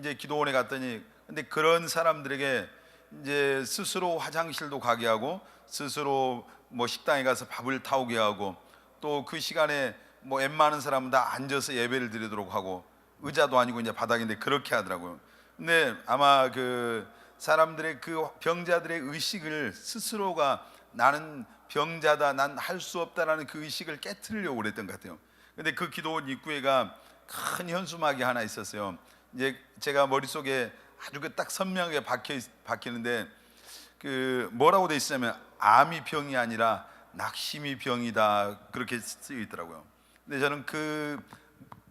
이제 기도원에 갔더니, 근데 그런 사람들에게 이제 스스로 화장실도 가게 하고, 스스로 뭐 식당에 가서 밥을 타오게 하고, 또 그 시간에 뭐 웬만한 사람은 다 앉아서 예배를 드리도록 하고, 의자도 아니고 이제 바닥인데 그렇게 하더라고요. 근데 아마 그 사람들의 그 병자들의 의식을 스스로가 나는 병자다, 난 할 수 없다라는 그 의식을 깨트리려고 그랬던 것 같아요. 근데 그 기도원 입구에가 큰 현수막이 하나 있었어요. 이제 제가 머릿속에 아주 그 딱 선명하게 박히는데, 그 뭐라고 돼 있으냐면 암이 병이 아니라 낙심이 병이다, 그렇게 쓰여 있더라고요. 근데 저는 그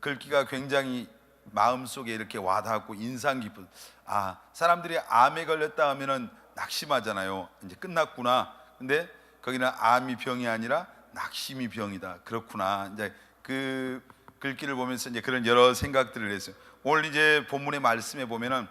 글귀가 굉장히 마음속에 이렇게 와닿았고 인상 깊은, 아, 사람들이 암에 걸렸다 하면은 낙심하잖아요. 이제 끝났구나. 근데 거기는 암이 병이 아니라 낙심이 병이다, 그렇구나. 이제 그 글귀를 보면서 이제 그런 여러 생각들을 했어요. 오늘 이제 본문의 말씀에 보면은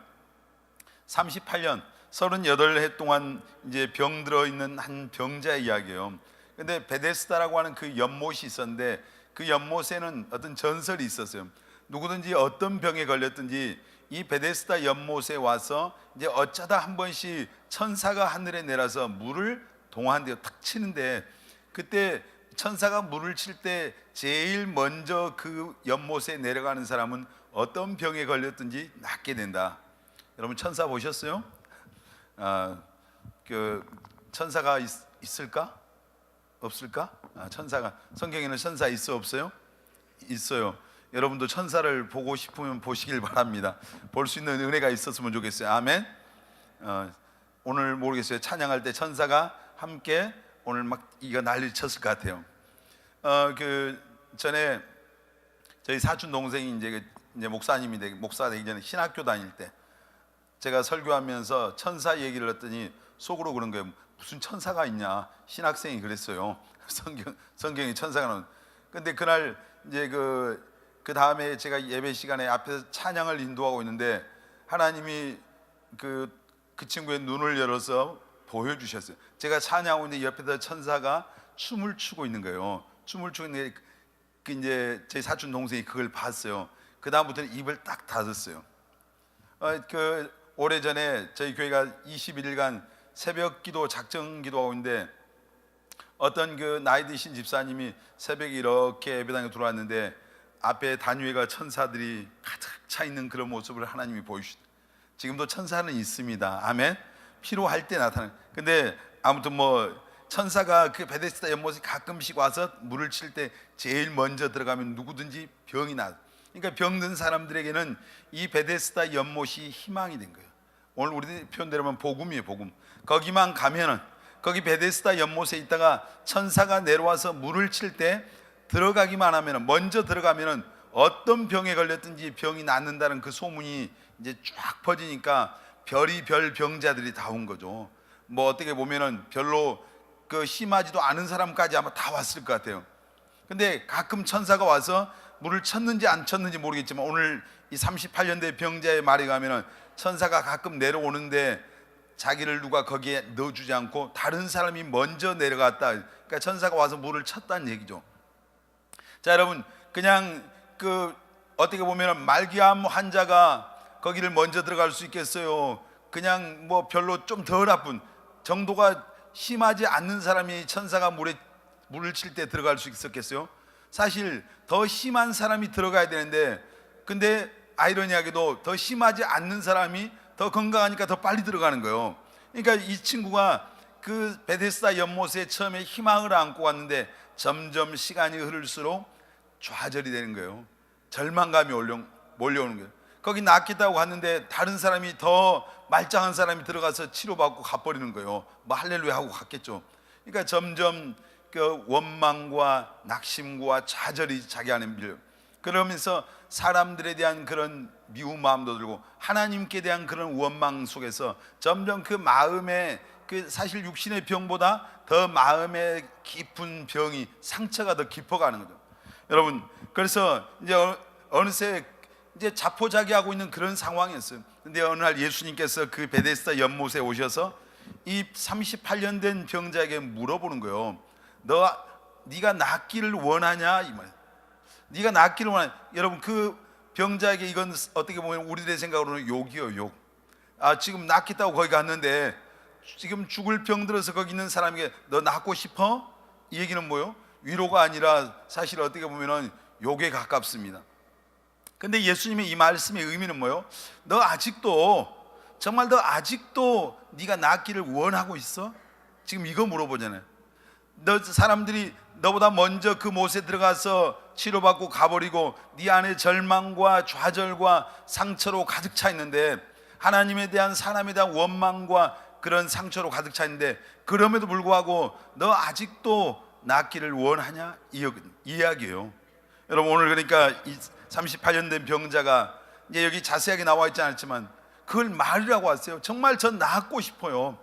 38년 38해 동안 이제 병들어 있는 한 병자의 이야기예요. 근데 베데스다라고 하는 그 연못이 있었는데, 그 연못에는 어떤 전설이 있었어요. 누구든지 어떤 병에 걸렸든지 이 베데스다 연못에 와서 이제 어쩌다 한 번씩 천사가 하늘에 내려서 물을 동화한대요. 탁 치는데, 그때 천사가 물을 칠 때 제일 먼저 그 연못에 내려가는 사람은 어떤 병에 걸렸든지 낫게 된다. 여러분 천사 보셨어요? 그 천사가 있을까? 없을까? 천사가, 성경에는 천사 있어 없어요? 있어요. 여러분도 천사를 보고 싶으면 보시길 바랍니다. 볼 수 있는 은혜가 있었으면 좋겠어요. 아멘. 오늘 모르겠어요. 찬양할 때 천사가 함께 오늘 막 이거 난리 쳤을 것 같아요. 그 전에 저희 사촌 동생이 이제 목사 되기 전에 신학교 다닐 때 제가 설교하면서 천사 얘기를 했더니 속으로 그런 거예요. 무슨 천사가 있냐, 신학생이 그랬어요. 성경에 천사가 나온. 근데 그날 이제 그 다음에 제가 예배 시간에 앞에서 찬양을 인도하고 있는데 하나님이 그 친구의 눈을 열어서 보여주셨어요. 제가 찬양하고 있는데 옆에서 천사가 춤을 추고 있는 거예요. 춤을 추고 있는데 그 이제 제 사촌 동생이 그걸 봤어요. 그 다음부터는 입을 딱 닫았어요. 그 오래전에 저희 교회가 21일간 새벽 기도 작정 기도하고 있는데, 어떤 그 나이 드신 집사님이 새벽에 이렇게 예배당에 들어왔는데 앞에 단위회가 천사들이 가득 차 있는 그런 모습을 하나님이 보여주시다. 지금도 천사는 있습니다. 아멘. 필요할 때 나타나는. 근데 아무튼 뭐 천사가 그 베데스다 연못에 가끔씩 와서 물을 칠 때 제일 먼저 들어가면 누구든지 병이 나. 그러니까 병든 사람들에게는 이 베데스다 연못이 희망이 된 거예요. 오늘 우리 표현대로 하면 복음이에요. 복음. 거기만 가면은, 거기 베데스다 연못에 있다가 천사가 내려와서 물을 칠 때 들어가기만 하면은, 먼저 들어가면은 어떤 병에 걸렸든지 병이 낫는다는 그 소문이 이제 쫙 퍼지니까 별의별 병자들이 다 온 거죠. 뭐 어떻게 보면은 별로 그 심하지도 않은 사람까지 아마 다 왔을 것 같아요. 근데 가끔 천사가 와서 물을 쳤는지 안 쳤는지 모르겠지만, 오늘 이 38년대 병자의 말에 가면은 천사가 가끔 내려오는데 자기를 누가 거기에 넣어주지 않고 다른 사람이 먼저 내려갔다. 그러니까 천사가 와서 물을 쳤다는 얘기죠. 자, 여러분, 그냥 그 어떻게 보면은 말기암 환자가 거기를 먼저 들어갈 수 있겠어요? 그냥 뭐 별로 좀 덜 아픈 정도가 심하지 않는 사람이 천사가 물을 칠 때 들어갈 수 있었겠어요? 사실 더 심한 사람이 들어가야 되는데, 근데 아이러니하게도 더 심하지 않는 사람이 더 건강하니까 더 빨리 들어가는 거예요. 그러니까 이 친구가 그 베데스다 연못에 처음에 희망을 안고 왔는데 점점 시간이 흐를수록 좌절이 되는 거예요. 절망감이 몰려오는 거예요. 거기 낫겠다고 갔는데 다른 사람이, 더 말짱한 사람이 들어가서 치료받고 가버리는 거예요. 뭐 할렐루야 하고 갔겠죠. 그러니까 점점 그 원망과 낙심과 좌절이 자기 안에 밀려요. 그러면서 사람들에 대한 그런 미운 마음도 들고 하나님께 대한 그런 원망 속에서 점점 그 마음에, 그 사실 육신의 병보다 더 마음의 깊은 병이, 상처가 더 깊어가는 거죠. 여러분, 그래서 이제 어느새 이제 자포자기하고 있는 그런 상황이었어요. 근데 어느 날 예수님께서 그 베데스다 연못에 오셔서 이 38년 된 병자에게 물어보는 거예요. 네가 낫기를 원하냐? 이 말. 네가 낫기를 원하냐? 여러분, 그 병자에게 이건 어떻게 보면 우리들의 생각으로는 욕이요, 욕. 지금 낫겠다고 거기 갔는데 지금 죽을 병 들어서 거기 있는 사람에게 너 낫고 싶어? 이 얘기는 뭐요? 위로가 아니라 사실 어떻게 보면은 욕에 가깝습니다. 근데 예수님의 이 말씀의 의미는 뭐요? 너 아직도, 정말 너 아직도 네가 낫기를 원하고 있어? 지금 이거 물어보잖아요. 너 사람들이 너보다 먼저 그 못에 들어가서 치료받고 가버리고 네 안에 절망과 좌절과 상처로 가득 차 있는데, 하나님에 대한, 사람에 대한 원망과 그런 상처로 가득 차 있는데, 그럼에도 불구하고 너 아직도 낫기를 원하냐? 이 이야기예요. 여러분, 오늘 그러니까 이 38년 된 병자가, 이제 여기 자세하게 나와 있지 않았지만 그걸 말이라고 하세요. 정말 저 낫고 싶어요.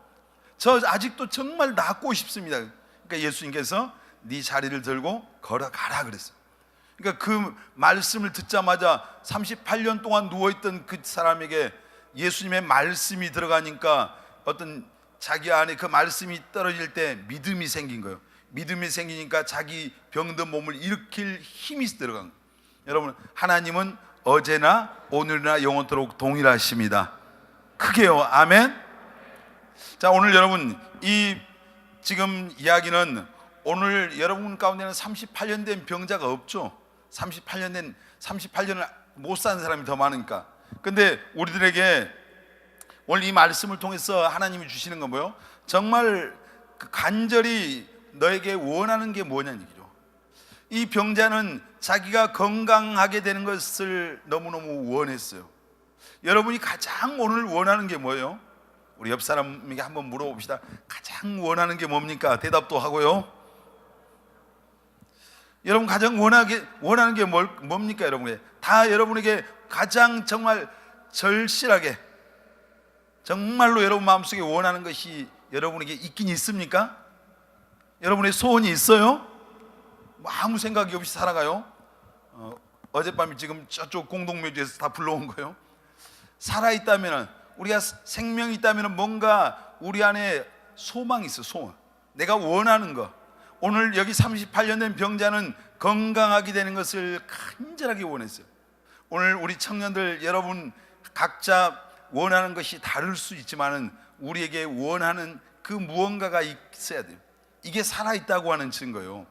저 아직도 정말 낫고 싶습니다. 그러니까 예수님께서 네 자리를 들고 걸어가라 그랬어요. 그러니까 그 말씀을 듣자마자 38년 동안 누워있던 그 사람에게 예수님의 말씀이 들어가니까 어떤 자기 안에 그 말씀이 떨어질 때 믿음이 생긴 거예요. 믿음이 생기니까 자기 병든 몸을 일으킬 힘이 들어간 거예요. 여러분, 하나님은 어제나 오늘이나 영원토록 동일하십니다. 크게요. 아멘. 자, 오늘 여러분, 이 지금 이야기는, 오늘 여러분 가운데는 38년 된 병자가 없죠. 38년을 못 사는 사람이 더 많으니까. 근데 우리들에게 오늘 이 말씀을 통해서 하나님이 주시는 건 뭐예요? 정말 간절히 너에게 원하는 게 뭐냐는 얘기죠. 이 병자는 자기가 건강하게 되는 것을 너무너무 원했어요. 여러분이 가장 오늘 원하는 게 뭐예요? 우리 옆 사람에게 한번 물어봅시다. 가장 원하는 게 뭡니까? 대답도 하고요. 여러분 가장 원하는 게 뭡니까? 여러분에게 가장 정말 절실하게, 정말로 여러분 마음속에 원하는 것이 여러분에게 있긴 있습니까? 여러분의 소원이 있어요? 아무 생각이 없이 살아가요? 어젯밤에 지금 저쪽 공동묘지에서 다 불러온 거예요. 살아있다면, 우리가 생명이 있다면 뭔가 우리 안에 소망이 있어. 소원, 내가 원하는 거. 오늘 여기 38년 된 병자는 건강하게 되는 것을 간절하게 원했어요. 오늘 우리 청년들 여러분 각자 원하는 것이 다를 수 있지만은 우리에게 원하는 그 무언가가 있어야 돼요. 이게 살아있다고 하는 증거예요.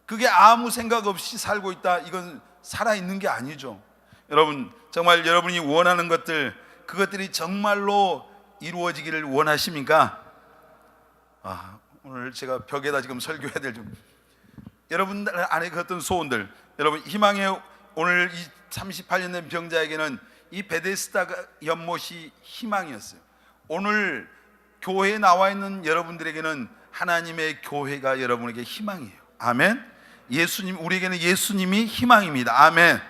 그게 아무 생각 없이 살고 있다, 이건 살아있는 게 아니죠. 여러분, 정말 여러분이 원하는 것들, 그것들이 정말로 이루어지기를 원하십니까? 오늘 제가 벽에다 지금 설교해야 될 좀, 여러분들 안에 그 어떤 소원들, 여러분 희망의, 오늘 이 38년 된 병자에게는 이 베데스다 연못이 희망이었어요. 오늘 교회에 나와 있는 여러분들에게는 하나님의 교회가 여러분에게 희망이에요. 아멘. 우리에게는 예수님이 희망입니다. 아멘.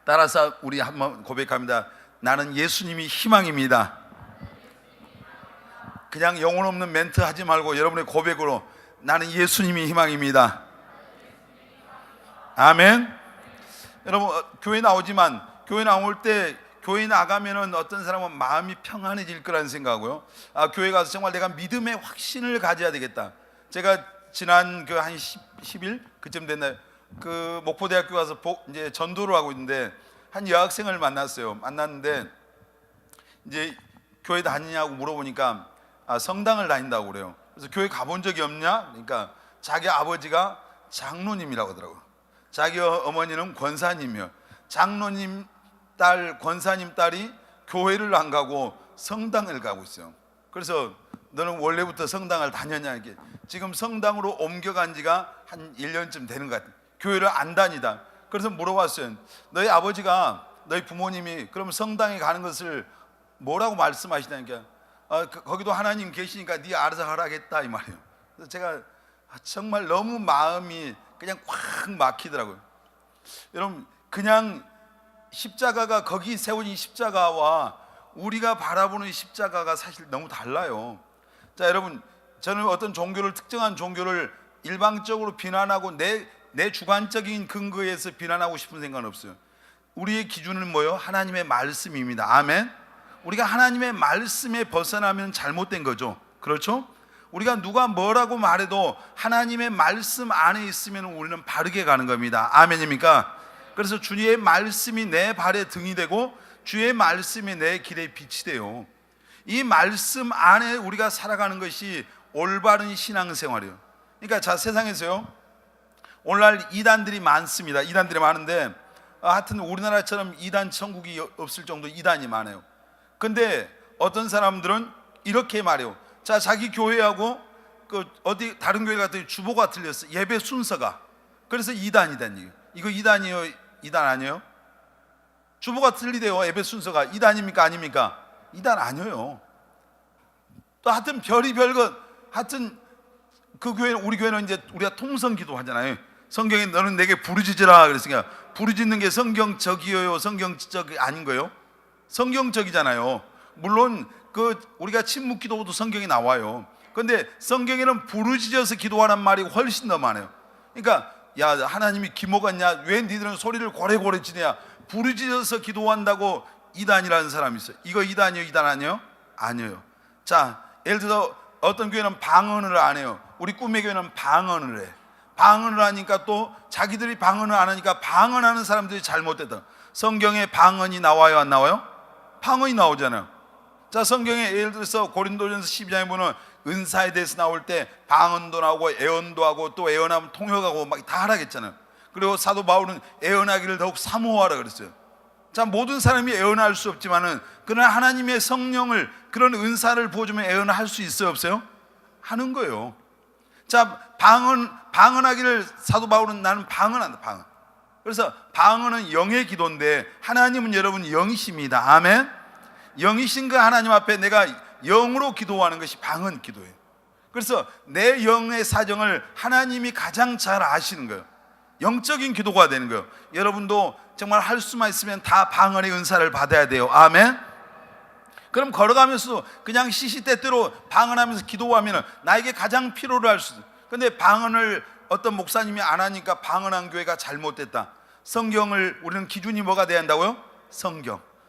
따라서 우리 한번 고백합니다. 나는 예수님이 희망입니다. 그냥 영혼 없는 멘트 하지 말고 여러분의 고백으로, 나는 예수님이 희망입니다. 아멘. 여러분, 교회 나오지만, 교회 나올 때, 교회 나가면은 어떤 사람은 마음이 평안해질 거라는 생각하고요. 교회 가서 정말 내가 믿음의 확신을 가져야 되겠다. 제가 지난 그 한 10일 그쯤 됐나요? 그 목포대학교 가서 이제 전도를 하고 있는데 한 여학생을 만났는데 이제 교회 다니냐고 물어보니까 성당을 다닌다고 그래요. 그래서 교회 가본 적이 없냐? 그러니까 자기 아버지가 장로님이라고 하더라고요. 자기 어머니는 권사님이요. 장로님 딸, 권사님 딸이 교회를 안 가고 성당을 가고 있어요. 그래서 너는 원래부터 성당을 다녔냐? 이렇게. 지금 성당으로 옮겨간 지가 한 1년쯤 되는 것 같아요. 교회를 안 다니다. 그래서 물어봤어요. 너희 아버지가, 너희 부모님이 그럼 성당에 가는 것을 뭐라고 말씀하시냐니까, 거기도 하나님 계시니까 네 알아서 하라겠다, 이 말이에요. 그래서 제가 정말 너무 마음이 그냥 꽉 막히더라고요. 여러분, 그냥 십자가가, 거기 세워진 십자가와 우리가 바라보는 십자가가 사실 너무 달라요. 자, 여러분, 저는 어떤 종교를, 특정한 종교를 일방적으로 비난하고 내 주관적인 근거에서 비난하고 싶은 생각은 없어요. 우리의 기준은 뭐예요? 하나님의 말씀입니다. 아멘. 우리가 하나님의 말씀에 벗어나면 잘못된 거죠. 그렇죠? 우리가 누가 뭐라고 말해도 하나님의 말씀 안에 있으면 우리는 바르게 가는 겁니다. 아멘입니까? 그래서 주의 말씀이 내 발의 등이 되고 주의 말씀이 내 길의 빛이 돼요. 이 말씀 안에 우리가 살아가는 것이 올바른 신앙생활이에요. 그러니까 자, 세상에서요 오늘날 이단들이 많습니다. 이단들이 많은데 하여튼 우리나라처럼 이단 천국이 없을 정도 이단이 많아요. 근데 어떤 사람들은 이렇게 말해요. 자, 자기 교회하고 어디 다른 교회 갔더니 주보가 틀렸어. 예배 순서가. 그래서 이단이란 얘기예요. 이거 이단이에요? 이단 아니에요? 주보가 틀리대요. 예배 순서가. 이단입니까? 아닙니까? 이단 아니에요. 또 하여튼 별이 별것. 하여튼 그 교회, 우리 교회는 이제 우리가 통성 기도 하잖아요. 성경에 너는 내게 부르짖으라 그랬으니까 부르짖는 게 성경적이에요? 성경적이 아닌 거예요? 성경적이잖아요. 물론 우리가 침묵 기도도 성경에 나와요. 근데 성경에는 부르짖어서 기도하는 말이 훨씬 더 많아요. 그러니까 야, 하나님이 기모 같냐? 왜 니들은 소리를 고래고래 지내냐? 부르짖어서 기도한다고 이단이라는 사람이 있어요. 이거 이단이에요? 이단 아니에요? 아니에요. 자, 예를 들어 어떤 교회는 방언을 안 해요. 우리 꿈의 교회는 방언을 해. 방언을 하니까 또 자기들이 방언을 안 하니까 방언하는 사람들이 잘못됐다. 성경에 방언이 나와요? 안 나와요? 방언이 나오잖아요. 자, 성경에 예를 들어서 고린도전서 12장에 보면 은사에 대해서 나올 때 방언도 나오고 애언도 하고 또 애언하면 통역하고 막 다 하라겠잖아요. 그리고 사도 바울은 애언하기를 더욱 사모하라 그랬어요. 자, 모든 사람이 애언할 수 없지만은 그러나 하나님의 성령을 그런 은사를 부어주면 애언할 수 있어요? 없어요? 하는 거예요. 자, 방언하기를 사도 바울은 나는 방언한다. 방언. 그래서 방언은 영의 기도인데 하나님은 여러분 영이십니다. 아멘. 영이신 그 하나님 앞에 내가 영으로 기도하는 것이 방언 기도예요. 그래서 내 영의 사정을 하나님이 가장 잘 아시는 거예요. 영적인 기도가 되는 거예요. 여러분도 정말 할 수만 있으면 다 방언의 은사를 받아야 돼요. 아멘. 그럼 걸어가면서 그냥 시시때때로 방언하면서 기도하면 나에게 가장 필요로 할 수 있어요. 근데 방언을 어떤 목사님이 안 하니까 방언한 교회가 잘못됐다. 성경을 우리는 기준이 뭐가 돼야 한다고요?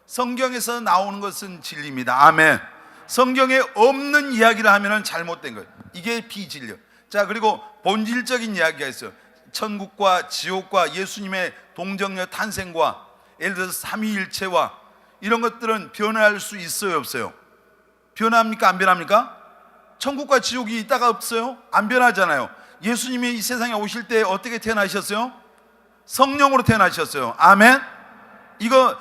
성경에서 나오는 것은 진리입니다. 아멘. 성경에 없는 이야기를 하면 잘못된 거예요. 이게 비진리요. 자, 그리고 본질적인 이야기가 있어요. 천국과 지옥과 예수님의 동정녀 탄생과 예를 들어서 삼위일체와 이런 것들은 변할 수 있어요? 없어요? 변합니까? 안 변합니까? 천국과 지옥이 있다가 없어요? 안 변하잖아요. 예수님이 이 세상에 오실 때 어떻게 태어나셨어요? 성령으로 태어나셨어요. 아멘. 이거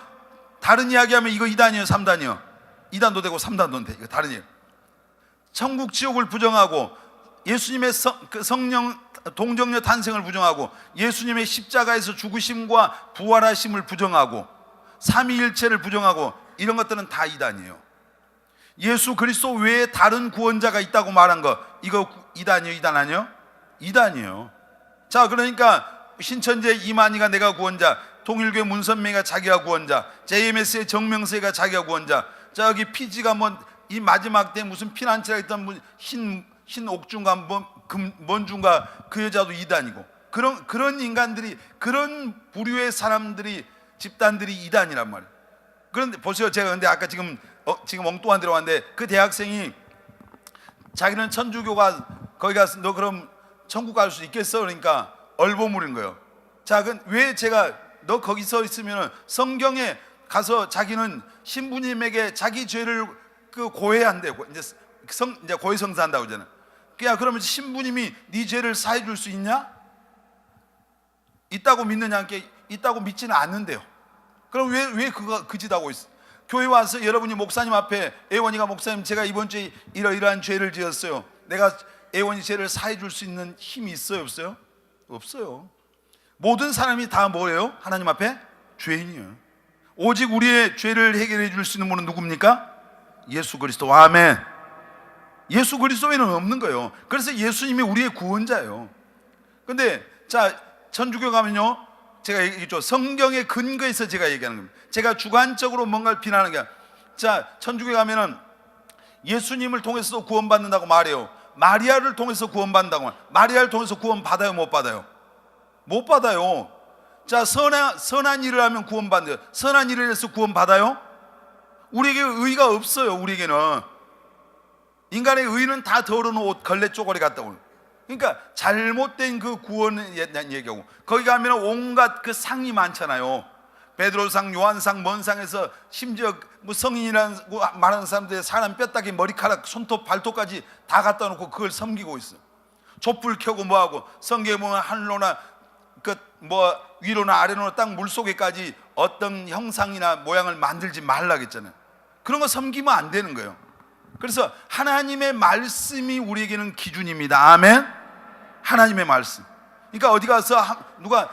다른 이야기하면 이거 2단이에요? 3단이요? 2단도 되고 3단도 돼. 이거 다른 이야기. 천국 지옥을 부정하고 예수님의 성령 동정녀 탄생을 부정하고 예수님의 십자가에서 죽으심과 부활하심을 부정하고 삼위일체를 부정하고 이런 것들은 다 2단이에요. 예수 그리스도 외에 다른 구원자가 있다고 말한 거 이거 2단이에요? 2단 아니에요? 2단이에요. 자, 그러니까 신천지의 이만희가 내가 구원자, 통일교회 문선명이가 자기가 구원자, JMS의 정명세가 자기가 구원자, 저기 PG가 이 마지막 때 무슨 피난처가 있던 흰 옥중과 먼중과 그 여자도 2단이고 그런 인간들이 그런 부류의 사람들이 집단들이 2단이란 말이에요. 그런데 보세요. 제가 근데 아까 지금 엉뚱한 데로 왔는데 그 대학생이 자기는 천주교가 거기 가서 너 그럼 천국 갈 수 있겠어? 그러니까 얼버무린 거예요. 자, 왜 제가 너 거기서 있으면 성경에 가서 자기는 신부님에게 자기 죄를 고해한대. 이제 고해성사한다고 하잖아요. 그러면 신부님이 네 죄를 사해 줄 수 있냐? 있다고 믿느냐? 있다고 믿지는 않는데요. 그럼 왜 그거 그짓 하고 있어? 교회 와서 여러분이 목사님 앞에 애원이가 목사님 제가 이번 주에 이러이러한 죄를 지었어요. 내가 애원이 죄를 사해 줄 수 있는 힘이 있어요? 없어요? 없어요. 모든 사람이 다 뭐예요? 하나님 앞에 죄인이에요. 오직 우리의 죄를 해결해 줄 수 있는 분은 누굽니까? 예수 그리스도. 아멘. 예수 그리스도에는 없는 거예요. 그래서 예수님이 우리의 구원자예요. 근데 자, 천주교 가면요, 제가 얘기했죠. 성경의 근거에서 제가 얘기하는 겁니다. 제가 주관적으로 뭔가를 비난하는 게 아니라, 자, 천주교 가면은 예수님을 통해서도 구원받는다고 말해요. 마리아를 통해서 구원받는다고 말해요. 마리아를 통해서 구원받아요? 못 받아요? 못 받아요. 자, 선한 일을 하면 구원받는데요. 선한 일을 해서 구원받아요? 우리에게 의가 없어요. 우리에게는 인간의 의는 다 더러운 옷 걸레 쪼가리 같다고. 그러니까 잘못된 그 구원에 대한 얘기하고, 거기 가면 온갖 그 상이 많잖아요. 베드로상, 요한상, 먼상에서 심지어 뭐 성인이라는 말하는 사람들 사람 뼈다귀, 머리카락, 손톱, 발톱까지 다 갖다 놓고 그걸 섬기고 있어. 촛불 켜고 뭐하고, 성경에 보면 하늘로나 그 뭐 위로나 아래로나 땅 물속에까지 어떤 형상이나 모양을 만들지 말라겠잖아요. 그런 거 섬기면 안 되는 거예요. 그래서 하나님의 말씀이 우리에게는 기준입니다. 아멘. 하나님의 말씀. 그러니까 어디 가서 누가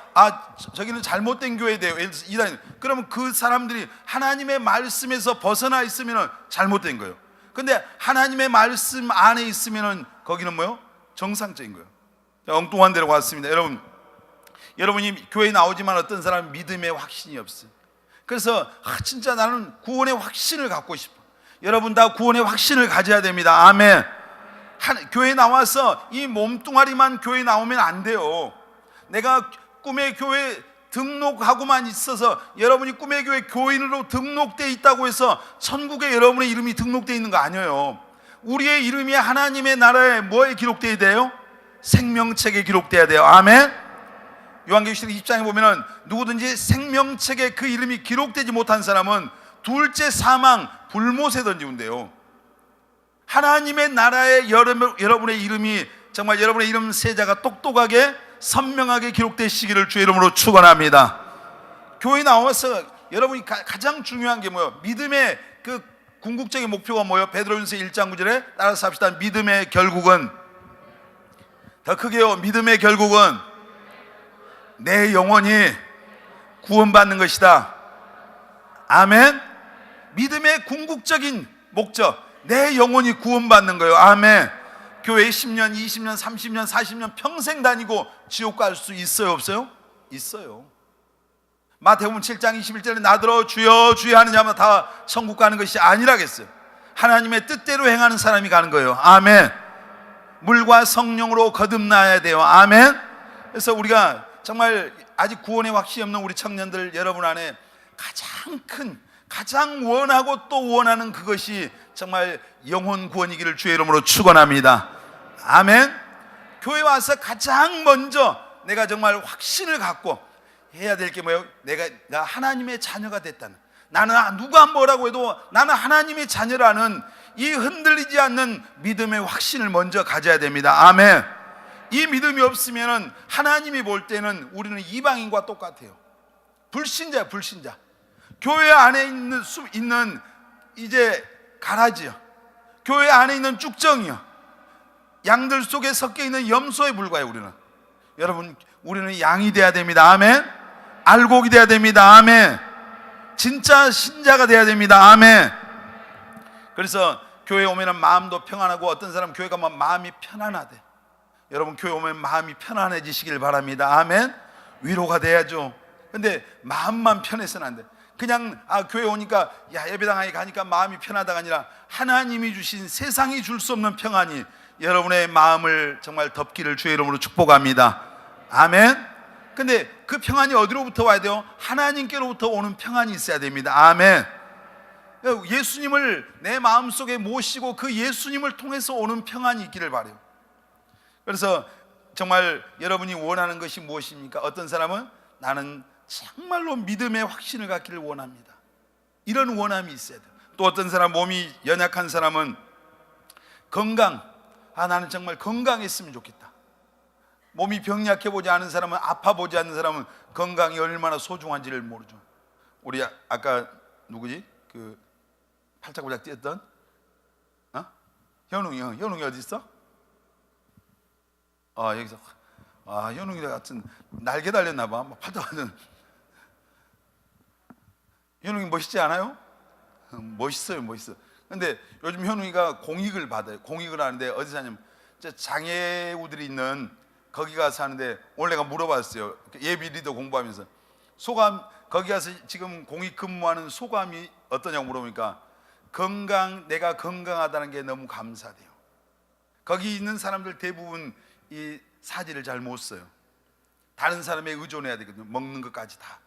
저기는 잘못된 교회돼요, 이단, 그러면 그 사람들이 하나님의 말씀에서 벗어나 있으면 잘못된 거예요. 근데 하나님의 말씀 안에 있으면 거기는 뭐요? 정상적인 거예요. 엉뚱한 데로 갔습니다. 여러분이 교회에 나오지만 어떤 사람은 믿음의 확신이 없어요. 그래서 진짜 나는 구원의 확신을 갖고 싶어. 여러분 다 구원의 확신을 가져야 됩니다. 아멘. 교회 나와서 이 몸뚱아리만 교회 나오면 안 돼요. 내가 꿈의 교회 등록하고만 있어서, 여러분이 꿈의 교회 교인으로 등록되어 있다고 해서 천국에 여러분의 이름이 등록되어 있는 거 아니에요. 우리의 이름이 하나님의 나라에 뭐에 기록되어야 돼요? 생명책에 기록되어야 돼요. 아멘. 요한계시록 20장에 보면은 누구든지 생명책에 그 이름이 기록되지 못한 사람은 둘째 사망, 불못에 던지운대요. 하나님의 나라에 여러분의 이름이, 정말 여러분의 이름 세자가 똑똑하게 선명하게 기록되시기를 주의 이름으로 축원합니다. 교회 나와서 여러분이 가장 중요한 게 뭐예요? 믿음의 그 궁극적인 목표가 뭐예요? 베드로전서 1장 9절에 따라서 합시다. 믿음의 결국은, 더 크게요, 믿음의 결국은 내 영혼이 구원받는 것이다. 아멘. 믿음의 궁극적인 목적, 내 영혼이 구원받는 거예요. 아멘. 교회에 10년, 20년, 30년, 40년 평생 다니고 지옥 갈 수 있어요, 없어요? 있어요. 마태복음 7장 21절에 나더러 주여 주여 하는 자마다 다 천국 가는 것이 아니라겠어요. 하나님의 뜻대로 행하는 사람이 가는 거예요. 아멘. 물과 성령으로 거듭나야 돼요. 아멘. 그래서 우리가 정말 아직 구원의 확신이 없는 우리 청년들 여러분 안에 가장 큰, 가장 원하고 또 원하는 그것이 정말 영혼 구원이기를 주의 이름으로 축원합니다. 아멘. 교회 와서 가장 먼저 내가 정말 확신을 갖고 해야 될 게 뭐예요? 내가 하나님의 자녀가 됐다는, 나는 누가 뭐라고 해도 나는 하나님의 자녀라는 이 흔들리지 않는 믿음의 확신을 먼저 가져야 됩니다. 아멘. 이 믿음이 없으면 하나님이 볼 때는 우리는 이방인과 똑같아요. 불신자야, 불신자. 교회 안에 있는 이제 가라지요, 교회 안에 있는 쭉정이요, 양들 속에 섞여 있는 염소에 불과해요. 여러분, 우리는 양이 돼야 됩니다. 아멘. 알곡이 돼야 됩니다. 아멘. 진짜 신자가 돼야 됩니다. 아멘. 그래서 교회 오면 마음도 평안하고, 어떤 사람 교회 가면 마음이 편안하대. 여러분 교회 오면 마음이 편안해지시길 바랍니다. 아멘. 위로가 돼야죠. 근데 마음만 편해서는 안 돼. 그냥 교회 오니까 예배당에 가니까 마음이 편하다가 아니라 하나님이 주신, 세상이 줄 수 없는 평안이 여러분의 마음을 정말 덮기를 주의 이름으로 축복합니다. 아멘. 근데 그 평안이 어디로부터 와야 돼요? 하나님께로부터 오는 평안이 있어야 됩니다. 아멘. 예수님을 내 마음속에 모시고 그 예수님을 통해서 오는 평안이 있기를 바라요. 그래서 정말 여러분이 원하는 것이 무엇입니까? 어떤 사람은 나는 정말로 믿음의 확신을 갖기를 원합니다. 이런 원함이 있어야 돼요. 또 어떤 사람, 몸이 연약한 사람은 건강, 나는 정말 건강했으면 좋겠다. 몸이 병약해 보지 않은 사람은, 아파 보지 않는 사람은 건강이 얼마나 소중한지를 모르죠. 우리 아까 누구지? 그 팔짝팔짝 뛰었던 현웅이 어디 있어? 여기서 현웅이 같은 날개 달렸나 봐. 팔딱팔딱. 현웅이 멋있지 않아요? 멋있어요. 근데 요즘 현웅이가 공익을 받아요. 공익을 하는데 어디 사냐면 장애우들이 있는 거기 가서 하는데, 오늘 내가 물어봤어요. 예비 리더 공부하면서 소감, 거기 가서 지금 공익 근무하는 소감이 어떠냐고 물어보니까 내가 건강하다는 게 너무 감사돼요. 거기 있는 사람들 대부분 이 사지를 잘 못 써요. 다른 사람에 의존해야 되거든요. 먹는 것까지 다.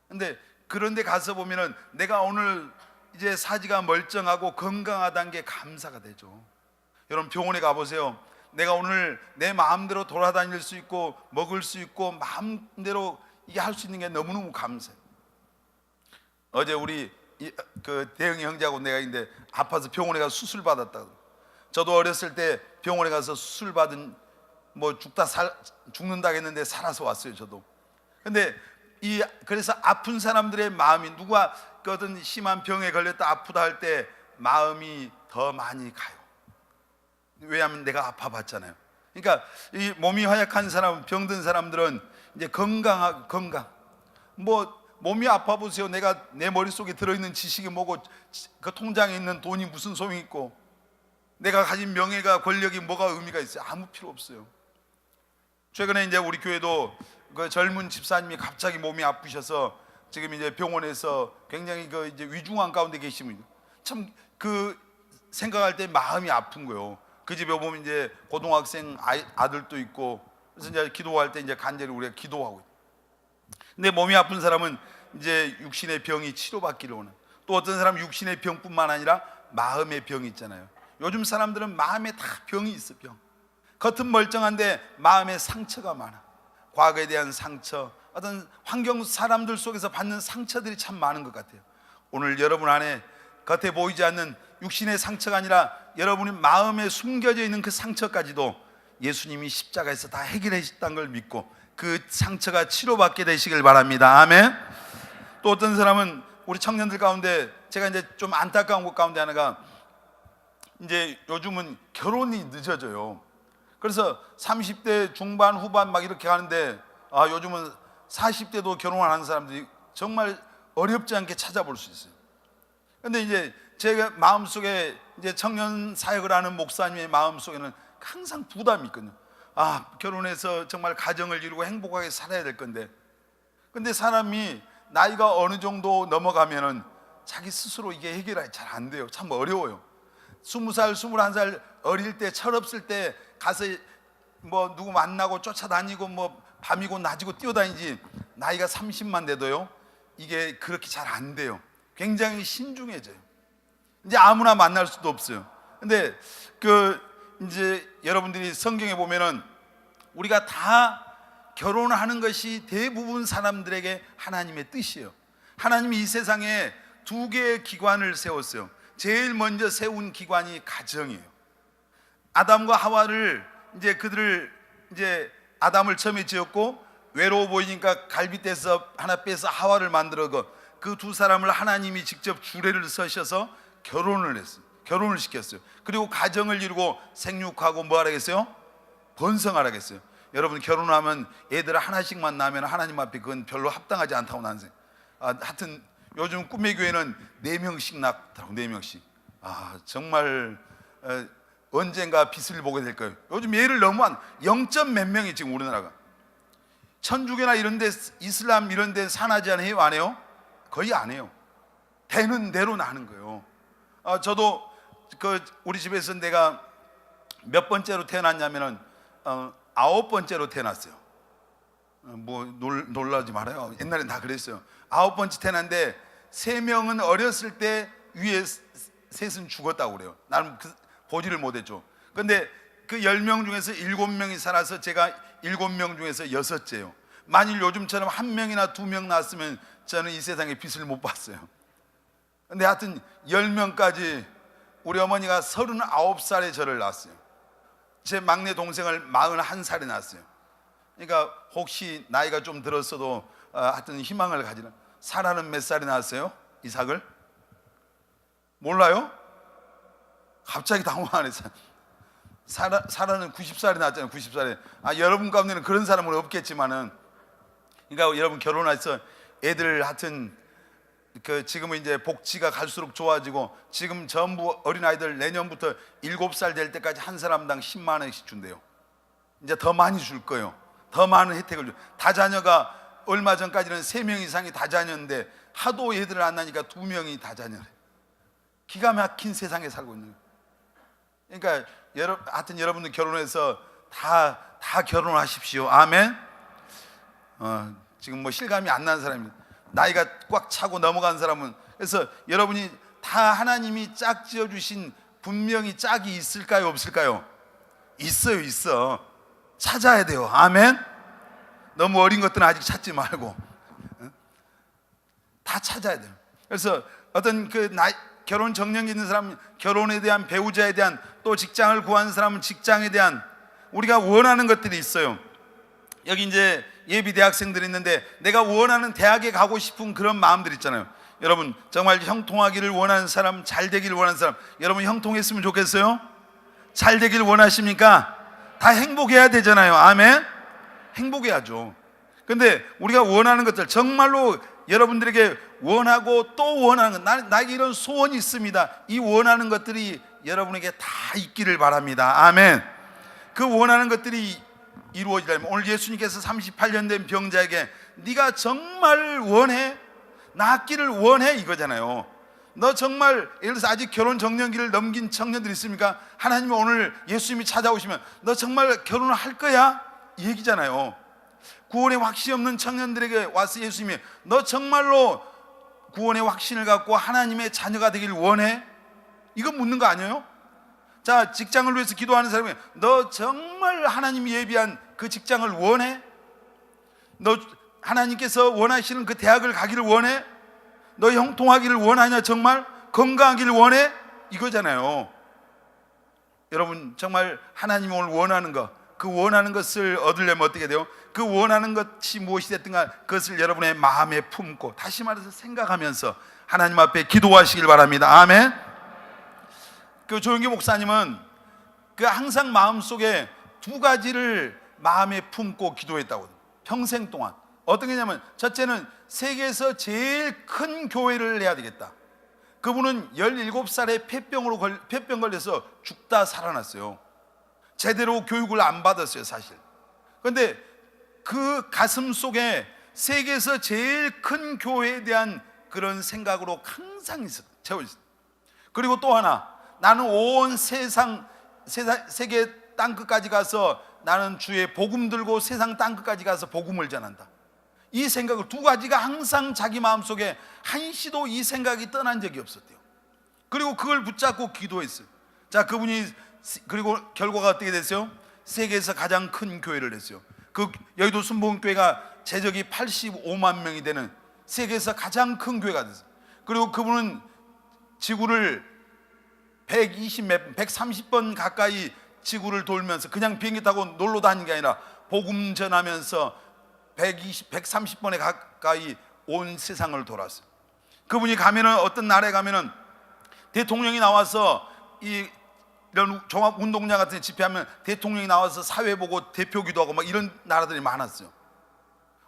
근데 그런데 가서 보면은 내가 오늘 이제 사지가 멀쩡하고 건강하다는 게 감사가 되죠. 여러분 병원에 가보세요. 내가 오늘 내 마음대로 돌아다닐 수 있고 먹을 수 있고 마음대로 이게 할 수 있는 게 너무너무 감사해요. 어제 우리 그 대영이 형제하고 내가 있는데 아파서 병원에 가서 수술 받았다고. 저도 어렸을 때 병원에 가서 수술 받은 뭐 죽는다 했는데 살아서 왔어요. 저도. 근데 그래서 아픈 사람들의 마음이, 누가 어떤 심한 병에 걸렸다 아프다 할 때 마음이 더 많이 가요. 왜냐하면 내가 아파봤잖아요. 그러니까 이 몸이 허약한 사람, 병든 사람들은 이제 건강, 뭐 몸이 아파 보세요. 내가 내 머릿속에 들어있는 지식이 뭐고 그 통장에 있는 돈이 무슨 소용이 있고 내가 가진 명예가 권력이 뭐가 의미가 있어요? 아무 필요 없어요. 최근에 이제 우리 교회도 그 젊은 집사님이 갑자기 몸이 아프셔서 지금 이제 병원에서 굉장히 그 이제 위중한 가운데 계시면 참 그 생각할 때 마음이 아픈 거예요. 그 집에 보면 이제 고등학생 아들도 있고, 그래서 이제 기도할 때 이제 간절히 우리가 기도하고 있어요. 근데 몸이 아픈 사람은 이제 육신의 병이 치료받기를 원하는, 또 어떤 사람은 육신의 병뿐만 아니라 마음의 병이 있잖아요. 요즘 사람들은 마음에 다 병이 있어. 병. 겉은 멀쩡한데 마음에 상처가 많아. 과거에 대한 상처, 어떤 환경 사람들 속에서 받는 상처들이 참 많은 것 같아요. 오늘 여러분 안에 겉에 보이지 않는 육신의 상처가 아니라 여러분의 마음에 숨겨져 있는 그 상처까지도 예수님이 십자가에서 다 해결해 주셨다는 걸 믿고 그 상처가 치료받게 되시길 바랍니다. 아멘. 또 어떤 사람은 우리 청년들 가운데 제가 이제 좀 안타까운 것 가운데 하나가, 이제 요즘은 결혼이 늦어져요. 그래서 30대 중반 후반 막 이렇게 가는데 요즘은 40대도 결혼을 하는 사람들이 정말 어렵지 않게 찾아볼 수 있어요. 근데 이제 제가 마음속에 이제 청년 사역을 하는 목사님의 마음속에는 항상 부담이 있거든요. 결혼해서 정말 가정을 이루고 행복하게 살아야 될 건데, 근데 사람이 나이가 어느 정도 넘어가면은 자기 스스로 이게 해결이 잘 안 돼요. 참 어려워요. 20살, 21살 어릴 때, 철없을 때 가서 뭐 누구 만나고 쫓아다니고 뭐 밤이고 낮이고 뛰어다니지, 나이가 30만 돼도요 이게 그렇게 잘 안 돼요. 굉장히 신중해져요. 이제 아무나 만날 수도 없어요. 근데 이제 여러분들이 성경에 보면은 우리가 다 결혼하는 것이 대부분 사람들에게 하나님의 뜻이에요. 하나님이 이 세상에 두 개의 기관을 세웠어요. 제일 먼저 세운 기관이 가정이에요. 아담과 하와를 이제 아담을 처음에 지었고, 외로워 보이니까 갈빗대에서 하나 빼서 하와를 만들어 그 두 사람을 하나님이 직접 주례를 서셔서 결혼을 했어요. 결혼을 시켰어요. 그리고 가정을 이루고 생육하고 뭐 하라겠어요? 번성하라겠어요. 여러분, 결혼하면 애들 하나씩만 낳으면 하나님 앞에 그건 별로 합당하지 않다고 나는 생각. 하여튼 요즘 꿈의 교회는 4명씩 낳더라고. 4명씩. 정말 언젠가 빛을 보게 될 거예요. 요즘 예를 너무 0. 몇 명이 지금 우리나라가. 천주교나 이런 데, 이슬람 이런 데 산하지 않아요? 해요? 안 해요? 거의 안 해요. 되는 대로 나는 거예요. 저도 우리 집에서 내가 몇 번째로 태어났냐면은 9번째로 태어났어요. 뭐 놀라지 말아요. 옛날엔 다 그랬어요. 9번째 태어났는데 3명은 어렸을 때, 위에 셋은 죽었다고 그래요. 나는 보지를 못했죠. 근데 그 10명 중에서 7명이 살아서 제가 7명 중에서 6째예요. 만일 요즘처럼 1명이나 2명 낳았으면 저는 이 세상에 빛을 못 봤어요. 근데 하여튼 10명까지 우리 어머니가 39살에 저를 낳았어요. 제 막내 동생을 41살에 낳았어요. 그러니까 혹시 나이가 좀 들었어도 하여튼 희망을 가지는. 사라는 몇 살에 낳았어요? 이삭을? 몰라요? 갑자기 당황하네. 사라는 90살에 낳았잖아요. 90살에. 여러분 가운데는 그런 사람은 없겠지만은, 그러니까 여러분 결혼해서 애들 하여튼 지금은 이제 복지가 갈수록 좋아지고, 지금 전부 어린아이들 내년부터 7살 될 때까지 한 사람당 10만 원씩 준대요. 이제 더 많이 줄 거예요. 더 많은 혜택을 줘. 다자녀가 얼마 전까지는 3명 이상이 다자녀인데 하도 애들을 안 낳으니까 2명이 다자녀래. 기가 막힌 세상에 살고 있는 거예요. 그러니까 하여튼 여러분들 결혼해서 다 결혼하십시오. 아멘. 지금 뭐 실감이 안 나는 사람입니다. 나이가 꽉 차고 넘어간 사람은. 그래서 여러분이 다 하나님이 짝 지어주신 분명히 짝이 있을까요, 없을까요? 있어. 찾아야 돼요. 아멘. 너무 어린 것들은 아직 찾지 말고 다 찾아야 돼요. 그래서 어떤 결혼 정령이 있는 사람은 결혼에 대한, 배우자에 대한, 또 직장을 구하는 사람은 직장에 대한 우리가 원하는 것들이 있어요. 여기 이제 예비 대학생들이 있는데 내가 원하는 대학에 가고 싶은 그런 마음들 있잖아요. 여러분 정말 형통하기를 원하는 사람, 잘 되기를 원하는 사람, 여러분 형통했으면 좋겠어요? 잘 되기를 원하십니까? 다 행복해야 되잖아요. 아멘. 행복해야죠. 근데 우리가 원하는 것들, 정말로 여러분들에게 원하고 또 원하는 것, 나에게 이런 소원이 있습니다. 이 원하는 것들이 여러분에게 다 있기를 바랍니다. 아멘. 그 원하는 것들이 이루어지려면, 오늘 예수님께서 38년 된 병자에게 네가 정말 원해? 낫기를 원해? 이거잖아요. 너 정말, 예를 들어서 아직 결혼 정년기를 넘긴 청년들 있습니까? 하나님이 오늘 예수님이 찾아오시면 너 정말 결혼을 할 거야? 이 얘기잖아요. 구원의 확신이 없는 청년들에게 와서 예수님이 너 정말로 구원의 확신을 갖고 하나님의 자녀가 되길 원해? 이거 묻는 거 아니에요? 자, 직장을 위해서 기도하는 사람이 너 정말 하나님이 예비한 그 직장을 원해? 너 하나님께서 원하시는 그 대학을 가기를 원해? 너 형통하기를 원하냐? 정말 건강하기를 원해? 이거잖아요. 여러분 정말 하나님이 오늘 원하는 것, 그 원하는 것을 얻으려면 어떻게 돼요? 그 원하는 것이 무엇이 됐든가 그것을 여러분의 마음에 품고, 다시 말해서 생각하면서 하나님 앞에 기도하시길 바랍니다. 아멘. 그 조영기 목사님은 그 항상 마음속에 두 가지를 마음에 품고 기도했다고. 평생 동안. 어떤 게냐면, 첫째는 세계에서 제일 큰 교회를 해야 되겠다. 그분은 17살에 폐병 걸려서 죽다 살아났어요. 제대로 교육을 안 받았어요, 사실. 그런데 그 가슴 속에 세계에서 제일 큰 교회에 대한 그런 생각으로 항상 채워 있어요. 그리고 또 하나, 나는 온 세계 땅끝까지 가서 나는 주의 복음 들고 세상 땅끝까지 가서 복음을 전한다. 이 생각을, 두 가지가 항상 자기 마음속에 한시도 이 생각이 떠난 적이 없었대요. 그리고 그걸 붙잡고 기도했어요. 자, 그분이 그리고 결과가 어떻게 됐어요? 세계에서 가장 큰 교회를 했어요. 그 여의도 순복음교회가 재적이 85만 명이 되는 세계에서 가장 큰 교회가 됐어요. 그리고 그분은 지구를 130번 가까이 지구를 돌면서, 그냥 비행기 타고 놀러 다니는 게 아니라 복음 전하면서 130번에 가까이 온 세상을 돌았어요. 그분이 가면은, 어떤 나라에 가면은 대통령이 나와서 이런 종합운동장 같은 데 집회하면 대통령이 나와서 사회 보고 대표 기도하고 막 이런 나라들이 많았어요.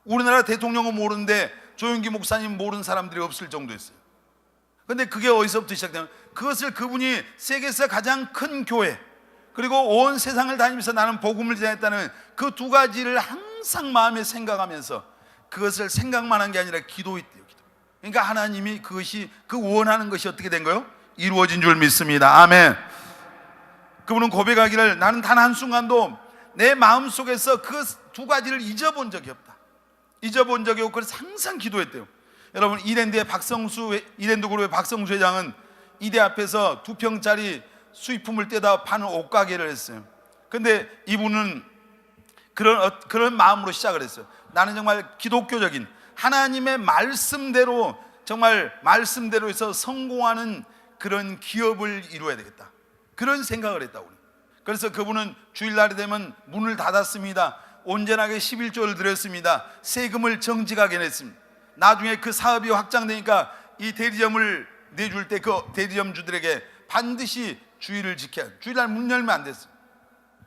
우리나라 대통령은 모르는데 조영기 목사님 모르는 사람들이 없을 정도였어요. 근데 그게 어디서부터 시작되면, 그것을 그분이 세계에서 가장 큰 교회, 그리고 온 세상을 다니면서 나는 복음을 전했다는 그 두 가지를 항상 마음에 생각하면서, 그것을 생각만 한 게 아니라 기도했대요. 기도. 그러니까 하나님이 그것이, 그 원하는 것이 어떻게 된 거예요? 이루어진 줄 믿습니다. 아멘. 그분은 고백하기를 나는 단 한순간도 내 마음속에서 그 두 가지를 잊어본 적이 없다. 잊어본 적이 없고, 그래서 항상 기도했대요. 여러분, 이랜드 그룹의 박성수 회장은 이대 앞에서 2평짜리 수입품을 떼다 파는 옷가게를 했어요. 근데 이분은 그런 마음으로 시작을 했어요. 나는 정말 기독교적인 하나님의 말씀대로, 정말 말씀대로 해서 성공하는 그런 기업을 이루어야 되겠다, 그런 생각을 했다고. 그래서 그분은 주일날이 되면 문을 닫았습니다. 온전하게 11조를 드렸습니다. 세금을 정직하게 냈습니다. 나중에 그 사업이 확장되니까 이 대리점을 내줄 때 그 대리점주들에게 반드시 주의를 지켜야 해요. 주일날 문 열면 안 됐어요.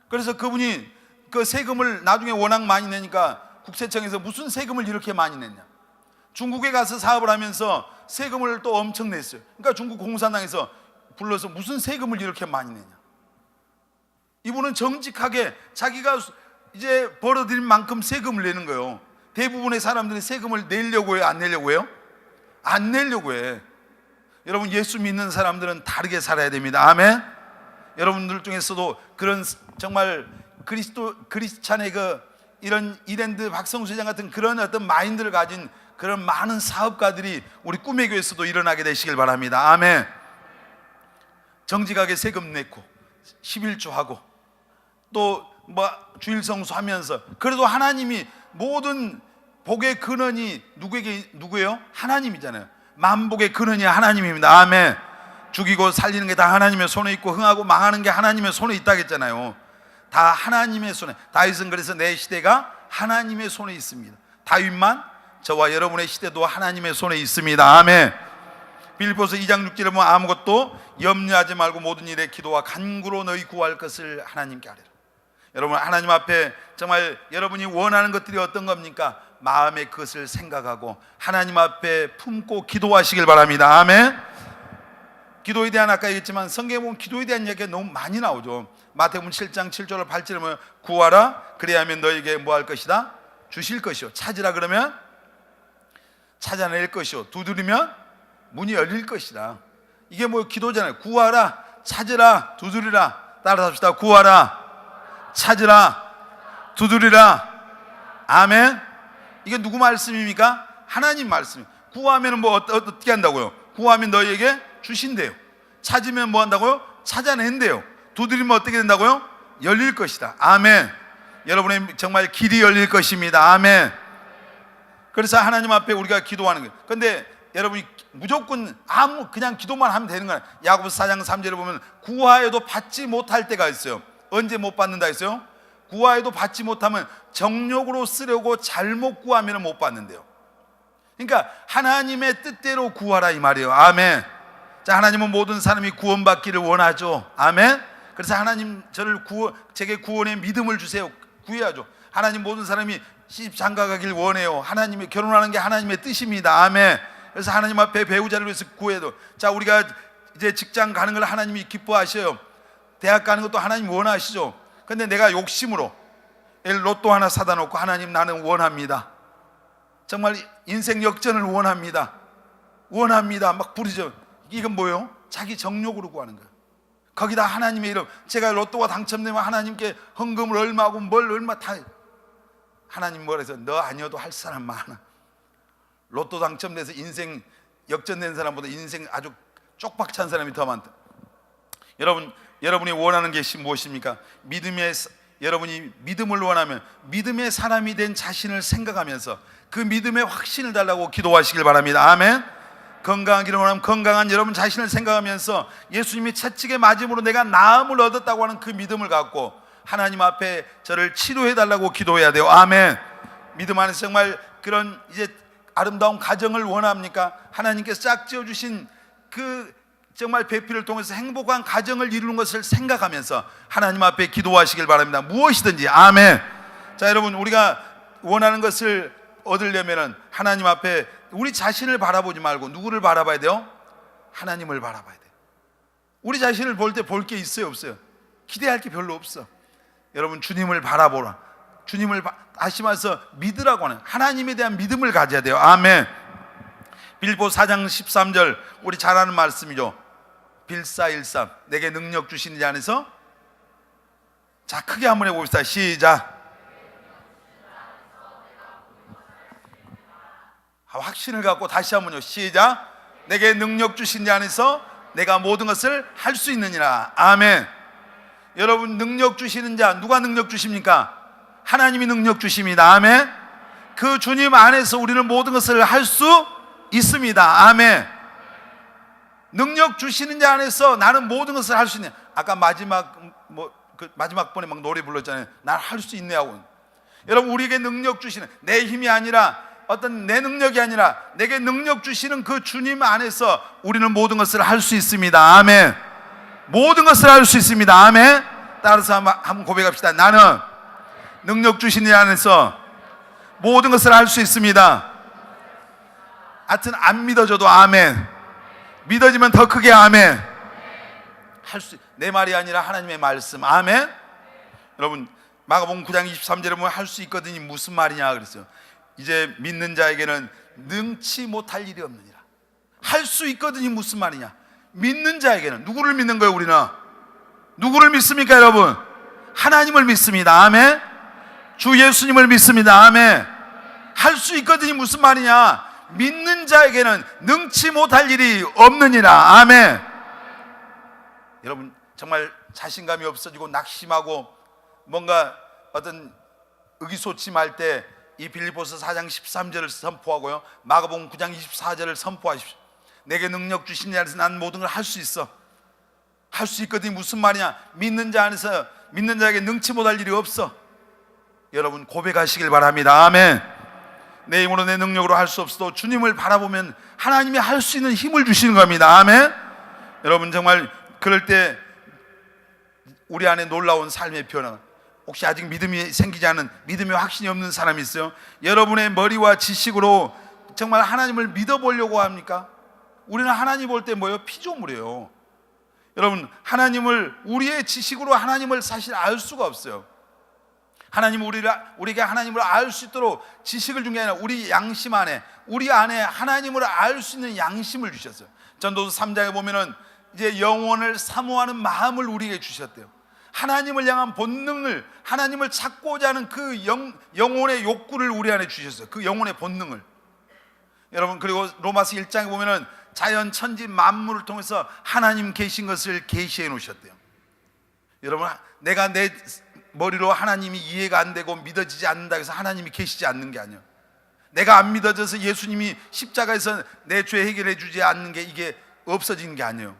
그래서 그분이 그 세금을 나중에 워낙 많이 내니까 국세청에서 무슨 세금을 이렇게 많이 냈냐, 중국에 가서 사업을 하면서 세금을 또 엄청 냈어요. 그러니까 중국 공산당에서 불러서 무슨 세금을 이렇게 많이 내냐. 이분은 정직하게 자기가 이제 벌어들인 만큼 세금을 내는 거예요. 대부분의 사람들이 세금을 내려고 해요? 안 내려고 해요? 안 내려고 해. 여러분, 예수 믿는 사람들은 다르게 살아야 됩니다. 아멘. 여러분들 중에서도 그런 정말 크리스찬의 이런 이랜드 박성수 회장 같은 그런 어떤 마인드를 가진 그런 많은 사업가들이 우리 꿈의 교회에서도 일어나게 되시길 바랍니다. 아멘. 정직하게 세금 내고 11조 하고, 또 뭐 주일 성수하면서 그래도 하나님이 모든 복의 근원이 누구예요? 하나님이잖아요. 만복의 근원이 하나님입니다. 아멘. 죽이고 살리는 게 다 하나님의 손에 있고 흥하고 망하는 게 하나님의 손에 있다겠잖아요. 다 하나님의 손에. 다윗은 그래서 내 시대가 하나님의 손에 있습니다. 다윗만 저와 여러분의 시대도 하나님의 손에 있습니다. 아멘. 빌립보서 2장 6절에 보면 아무것도 염려하지 말고 모든 일에 기도와 간구로 너희 구할 것을 하나님께 아뢰라. 여러분, 하나님 앞에 정말 여러분이 원하는 것들이 어떤 겁니까? 마음에 그것을 생각하고 하나님 앞에 품고 기도하시길 바랍니다. 아멘. 기도에 대한, 아까 얘기했지만 성경에 보면 기도에 대한 이야기가 너무 많이 나오죠. 마태복음 7장 7절 8절에 보면 구하라 그리하면 너에게 뭐 할 것이다? 주실 것이요. 찾으라 그러면 찾아낼 것이요. 두드리면 문이 열릴 것이다. 이게 뭐 기도잖아요. 구하라, 찾으라, 두드리라. 따라서 합시다. 구하라, 찾으라, 두드리라. 아멘. 이게 누구 말씀입니까? 하나님 말씀입니다. 구하면 뭐 어떻게 한다고요? 구하면 너희에게 주신대요. 찾으면 뭐 한다고요? 찾아낸대요. 두드리면 어떻게 된다고요? 열릴 것이다. 아멘. 여러분의 정말 길이 열릴 것입니다. 아멘. 그래서 하나님 앞에 우리가 기도하는 거예요. 그런데 여러분이 무조건 그냥 기도만 하면 되는 거예요. 야고보서 4장 3절에 보면 구하여도 받지 못할 때가 있어요. 언제 못 받는다 했어요? 구하여도 받지 못하면 정욕으로 쓰려고 잘못 구하면 못 받는데요. 그러니까 하나님의 뜻대로 구하라 이 말이에요. 아멘. 자, 하나님은 모든 사람이 구원받기를 원하죠. 아멘. 그래서 하나님 제게 구원의 믿음을 주세요. 구해야죠. 하나님 모든 사람이 시집 장가가길 원해요. 하나님이 결혼하는 게 하나님의 뜻입니다. 아멘. 그래서 하나님 앞에 배우자를 위해서 구해도, 자, 우리가 이제 직장 가는 걸 하나님이 기뻐하셔요. 대학 가는 것도 하나님 원하시죠. 근데 내가 욕심으로 로또 하나 사다 놓고 하나님 나는 원합니다. 정말 인생 역전을 원합니다. 막 부르죠. 이건 뭐예요? 자기 정욕으로 구하는 거예요. 거기다 하나님의 이름, 제가 로또가 당첨되면 하나님께 헌금을 얼마하고 뭘 얼마 다, 하나님 뭐라 해서 너 아니어도 할 사람 많아. 로또 당첨돼서 인생 역전된 사람보다 인생 아주 쪽박찬 사람이 더 많다. 여러분이 원하는 것이 무엇입니까? 여러분이 믿음을 원하면 믿음의 사람이 된 자신을 생각하면서 그 믿음의 확신을 달라고 기도하시길 바랍니다. 아멘. 건강하기를 원하면 건강한 여러분 자신을 생각하면서 예수님이 채찍에 맞음으로 내가 나음을 얻었다고 하는 그 믿음을 갖고 하나님 앞에 저를 치료해 달라고 기도해야 돼요. 아멘. 믿음 안에서 정말 그런 이제 아름다운 가정을 원합니까? 하나님께서 짝지어 주신 그 정말 배필을 통해서 행복한 가정을 이루는 것을 생각하면서 하나님 앞에 기도하시길 바랍니다. 무엇이든지. 아멘. 자, 여러분, 우리가 원하는 것을 얻으려면은 하나님 앞에 우리 자신을 바라보지 말고 누구를 바라봐야 돼요? 하나님을 바라봐야 돼요. 우리 자신을 볼 때 볼 게 있어요, 없어요? 기대할 게 별로 없어. 여러분, 주님을 바라보라. 주님을 다시 말해서 믿으라고 하는 하나님에 대한 믿음을 가져야 돼요. 아멘. 빌립보서 4장 13절 우리 잘 아는 말씀이죠. 빌사일삼 내게 능력 주시는 자 안에서. 자, 크게 한번 해봅시다. 시작. 확신을 갖고 다시 한번요. 시작. 내게 능력 주신 자 안에서 내가 모든 것을 할 수 있느니라. 아멘. 여러분, 능력 주시는 자, 누가 능력 주십니까? 하나님이 능력 주십니다. 아멘. 그 주님 안에서 우리는 모든 것을 할 수 있습니다. 아멘. 능력 주시는 자 안에서 나는 모든 것을 할 수 있네. 아까 마지막 번에 막 노래 불렀잖아요. 난 할 수 있네 하고. 여러분, 우리에게 능력 주시는, 내 힘이 아니라 어떤 내 능력이 아니라 내게 능력 주시는 그 주님 안에서 우리는 모든 것을 할 수 있습니다. 아멘. 모든 것을 할 수 있습니다. 아멘. 따라서 한번 고백합시다. 나는 능력 주시는 자 안에서 모든 것을 할 수 있습니다. 하여튼 안 믿어져도 아멘. 믿어지면 더 크게 아멘. 내 말이 아니라 하나님의 말씀. 아멘. 여러분, 마가복음 9장 23절에 보면 할 수 있거든요. 무슨 말이냐 그랬어요. 이제 믿는 자에게는 능치 못할 일이 없느니라. 할 수 있거든요. 무슨 말이냐. 믿는 자에게는. 누구를 믿는 거예요? 우리는 누구를 믿습니까 여러분? 하나님을 믿습니다. 아멘. 주 예수님을 믿습니다. 아멘. 할 수 있거든요. 무슨 말이냐. 믿는 자에게는 능치 못할 일이 없느니라. 아멘. 여러분, 정말 자신감이 없어지고 낙심하고 뭔가 어떤 의기소침할 때 이 빌립보서 4장 13절을 선포하고요, 마가복음 9장 24절을 선포하십시오. 내게 능력 주신 자에서 난 모든 걸 할 수 있어. 할 수 있거든요. 무슨 말이냐? 믿는 자 안에서 믿는 자에게 능치 못할 일이 없어. 여러분 고백하시길 바랍니다. 아멘. 내 힘으로 내 능력으로 할 수 없어도 주님을 바라보면 하나님이 할 수 있는 힘을 주시는 겁니다. 아멘. 여러분 정말 그럴 때 우리 안에 놀라운 삶의 변화. 혹시 아직 믿음이 생기지 않은, 믿음의 확신이 없는 사람이 있어요? 여러분의 머리와 지식으로 정말 하나님을 믿어보려고 합니까? 우리는 하나님 볼 때 뭐예요? 피조물이에요. 여러분 하나님을, 우리의 지식으로 하나님을 사실 알 수가 없어요. 하나님은 우리에게 하나님을 알 수 있도록 지식을 준 게 아니라 우리 양심 안에, 우리 안에 하나님을 알 수 있는 양심을 주셨어요. 전도서 3장에 보면은 이제 영혼을 사모하는 마음을 우리에게 주셨대요. 하나님을 향한 본능을, 하나님을 찾고자 하는 그 영혼의 욕구를 우리 안에 주셨어요. 그 영혼의 본능을. 여러분 그리고 로마서 1장에 보면은 자연 천지 만물을 통해서 하나님 계신 것을 계시해 놓으셨대요. 여러분 내가 내 머리로 하나님이 이해가 안 되고 믿어지지 않는다 해서 하나님이 계시지 않는 게 아니에요. 내가 안 믿어져서 예수님이 십자가에서 내 죄 해결해 주지 않는 게 이게 없어지는 게 아니에요.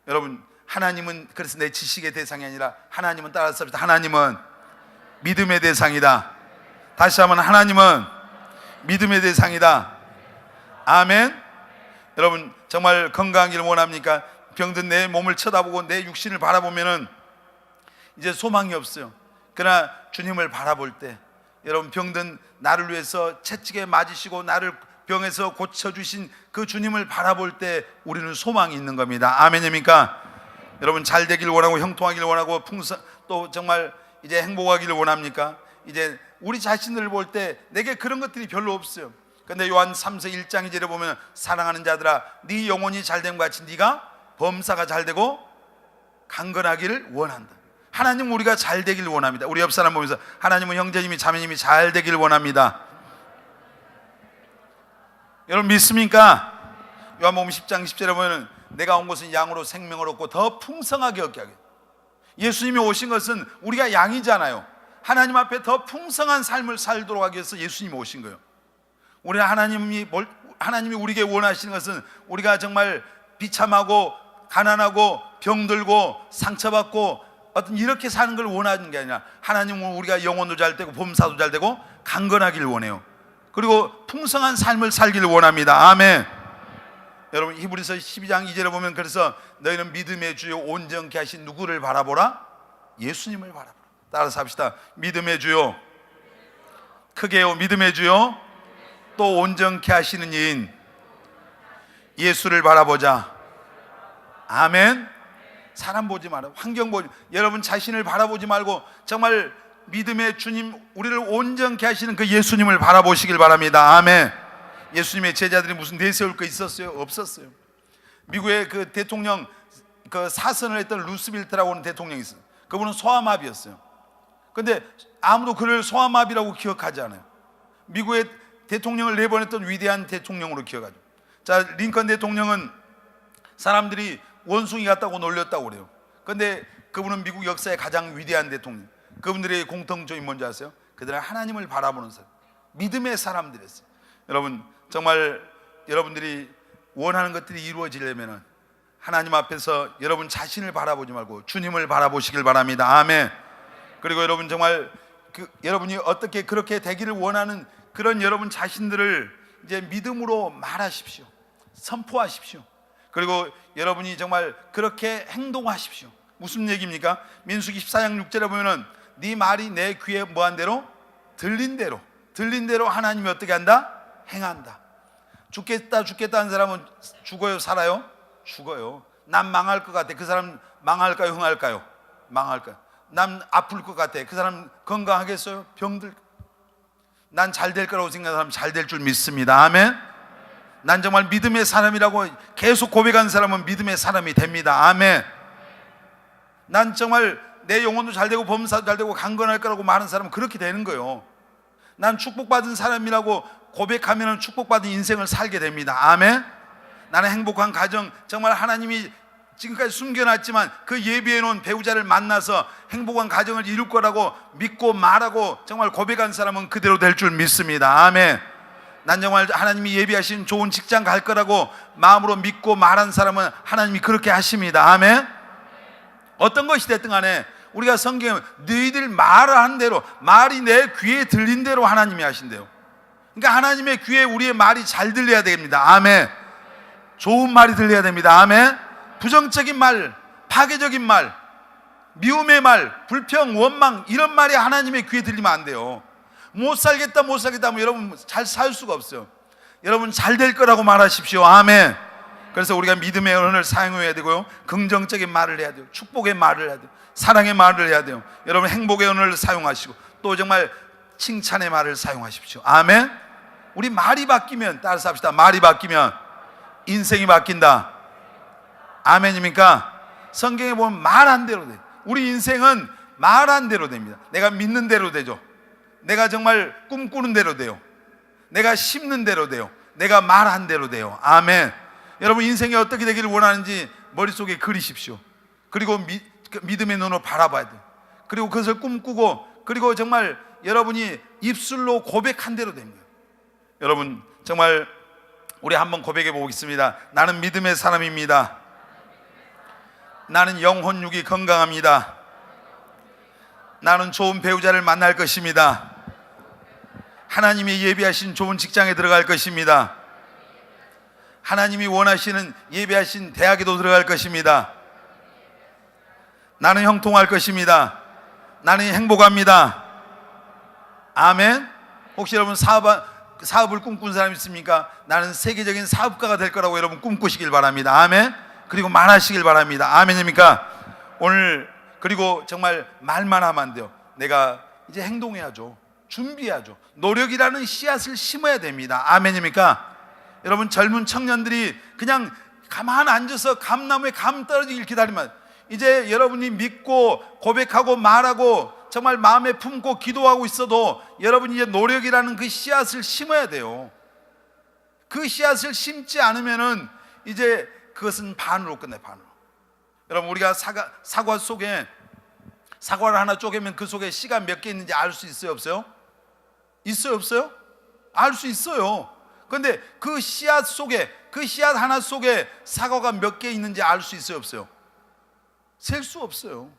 여러분 하나님은 그래서 내 지식의 대상이 아니라 하나님은, 따라서 하나님은 믿음의 대상이다. 다시 한번 하나님은 믿음의 대상이다. 아멘. 여러분 정말 건강하기를 원합니까? 병든 내 몸을 쳐다보고 내 육신을 바라보면은 이제 소망이 없어요. 그러나 주님을 바라볼 때, 여러분 병든 나를 위해서 채찍에 맞으시고 나를 병에서 고쳐주신 그 주님을 바라볼 때 우리는 소망이 있는 겁니다. 아멘입니까? 여러분 잘 되길 원하고 형통하기를 원하고 또 정말 이제 행복하기를 원합니까? 이제 우리 자신을 볼 때 내게 그런 것들이 별로 없어요. 근데 요한 3서 1장 2절에 보면 사랑하는 자들아 네 영혼이 잘됨과 같이 네가 범사가 잘되고 강건하기를 원한다. 하나님은 우리가 잘 되길 원합니다. 우리 옆 사람 보면서 하나님은 형제님이 자매님이 잘 되길 원합니다. 여러분 믿습니까? 요한복음 10장 10절에 보면 내가 온 것은 양으로 생명을 얻고 더 풍성하게 얻게 하게. 예수님이 오신 것은 우리가 양이잖아요. 하나님 앞에 더 풍성한 삶을 살도록 하기 위해서 예수님이 오신 거예요. 우리 하나님이 우리에게 원하시는 것은 우리가 정말 비참하고 가난하고 병들고 상처받고 어떤 이렇게 사는 걸 원하는 게 아니라 하나님은 우리가 영혼도 잘 되고 범사도 잘 되고 강건하기를 원해요. 그리고 풍성한 삶을 살기를 원합니다. 아멘. 여러분 히브리서 12장 2절에 보면 그래서 너희는 믿음의 주요 온전케 하신 누구를 바라보라? 예수님을 바라보라. 따라서 합시다. 믿음의 주요, 크게요. 믿음의 주요, 또 온전케 하시는 이인 예수를 바라보자. 아멘. 사람 보지 말고 환경 보지, 여러분 자신을 바라보지 말고 정말 믿음의 주님, 우리를 온전케 하시는 그 예수님을 바라보시길 바랍니다. 아멘. 예수님의 제자들이 무슨 내세울 거 있었어요? 없었어요. 미국의 그 대통령, 그 사선을 했던 루스빌트라고 하는 대통령이 있어요. 그분은 소아마비였어요. 근데 아무도 그를 소아마비라고 기억하지 않아요. 미국의 대통령을 내보냈던 위대한 대통령으로 기억하죠. 자, 링컨 대통령은 사람들이 원숭이 같다고 놀렸다고 그래요. 근데 그분은 미국 역사의 가장 위대한 대통령. 그분들의 공통점이 뭔지 아세요? 그들은 하나님을 바라보는 사람, 믿음의 사람들이었어요. 여러분 정말 여러분들이 원하는 것들이 이루어지려면 하나님 앞에서 여러분 자신을 바라보지 말고 주님을 바라보시길 바랍니다. 아멘. 그리고 여러분 정말 여러분이 어떻게 그렇게 되기를 원하는 그런 여러분 자신들을 이제 믿음으로 말하십시오. 선포하십시오. 그리고 여러분이 정말 그렇게 행동하십시오. 무슨 얘기입니까? 민수기 14장 6절에 보면은 네 말이 내 귀에 뭐한 대로? 들린 대로 하나님이 어떻게 한다? 행한다. 죽겠다 하는 사람은 죽어요, 살아요? 죽어요. 난 망할 것 같아. 그 사람 망할까요, 흥할까요? 망할까요? 난 아플 것 같아. 그 사람 건강하겠어요? 병들. 난 잘 될 거라고 생각하는 사람 잘 될 줄 믿습니다. 아멘. 난 정말 믿음의 사람이라고 계속 고백하는 사람은 믿음의 사람이 됩니다. 아멘. 난 정말 내 영혼도 잘 되고 범사도 잘 되고 강건할 거라고 말하는 사람은 그렇게 되는 거예요. 난 축복받은 사람이라고 고백하면 축복받은 인생을 살게 됩니다. 아멘. 나는 행복한 가정, 정말 하나님이 지금까지 숨겨놨지만 그 예비해 놓은 배우자를 만나서 행복한 가정을 이룰 거라고 믿고 말하고 정말 고백한 사람은 그대로 될 줄 믿습니다. 아멘. 난 정말 하나님이 예비하신 좋은 직장 갈 거라고 마음으로 믿고 말한 사람은 하나님이 그렇게 하십니다. 아멘. 어떤 것이 됐든 간에 우리가 성경에 너희들 말한 대로, 말이 내 귀에 들린 대로 하나님이 하신대요. 그러니까 하나님의 귀에 우리의 말이 잘 들려야 됩니다. 아멘. 좋은 말이 들려야 됩니다. 아멘. 부정적인 말, 파괴적인 말, 미움의 말, 불평, 원망 이런 말이 하나님의 귀에 들리면 안 돼요. 못 살겠다 하면 여러분 잘 살 수가 없어요. 여러분 잘 될 거라고 말하십시오. 아멘. 그래서 우리가 믿음의 언어를 사용해야 되고요, 긍정적인 말을 해야 돼요, 축복의 말을 해야 돼요, 사랑의 말을 해야 돼요. 여러분 행복의 언어를 사용하시고 또 정말 칭찬의 말을 사용하십시오. 아멘. 우리 말이 바뀌면, 따라서 합시다. 말이 바뀌면 인생이 바뀐다. 아멘입니까? 성경에 보면 말한 대로 돼요. 우리 인생은 말한 대로 됩니다. 내가 믿는 대로 되죠. 내가 정말 꿈꾸는 대로 돼요. 내가 심는 대로 돼요. 내가 말한 대로 돼요. 아멘. 여러분 인생이 어떻게 되기를 원하는지 머릿속에 그리십시오. 그리고 믿음의 눈으로 바라봐야 돼요. 그리고 그것을 꿈꾸고, 그리고 정말 여러분이 입술로 고백한 대로 됩니다. 여러분 정말 우리 한번 고백해 보겠습니다. 나는 믿음의 사람입니다. 나는 영혼육이 건강합니다. 나는 좋은 배우자를 만날 것입니다. 하나님이 예비하신 좋은 직장에 들어갈 것입니다. 하나님이 원하시는 예비하신 대학에도 들어갈 것입니다. 나는 형통할 것입니다. 나는 행복합니다. 아멘. 혹시 여러분 사업을 꿈꾼 사람 있습니까? 나는 세계적인 사업가가 될 거라고 여러분 꿈꾸시길 바랍니다. 아멘. 그리고 말하시길 바랍니다. 아멘입니까? 오늘 그리고 정말 말만 하면 안 돼요. 내가 이제 행동해야죠. 준비해야죠. 노력이라는 씨앗을 심어야 됩니다. 아멘입니까? 여러분 젊은 청년들이 그냥 가만 앉아서 감나무에 감 떨어지길 기다리면, 이제 여러분이 믿고 고백하고 말하고 정말 마음에 품고 기도하고 있어도 여러분이 이제 노력이라는 그 씨앗을 심어야 돼요. 그 씨앗을 심지 않으면은 이제 그것은 반으로 끝나요. 반으로. 여러분 우리가 사과 속에 사과를 하나 쪼개면 그 속에 씨가 몇 개 있는지 알 수 있어요, 없어요? 있어요, 없어요? 알 수 있어요. 그런데 그 씨앗 속에, 그 씨앗 하나 속에 사과가 몇 개 있는지 알 수 있어요, 없어요? 셀 수 없어요.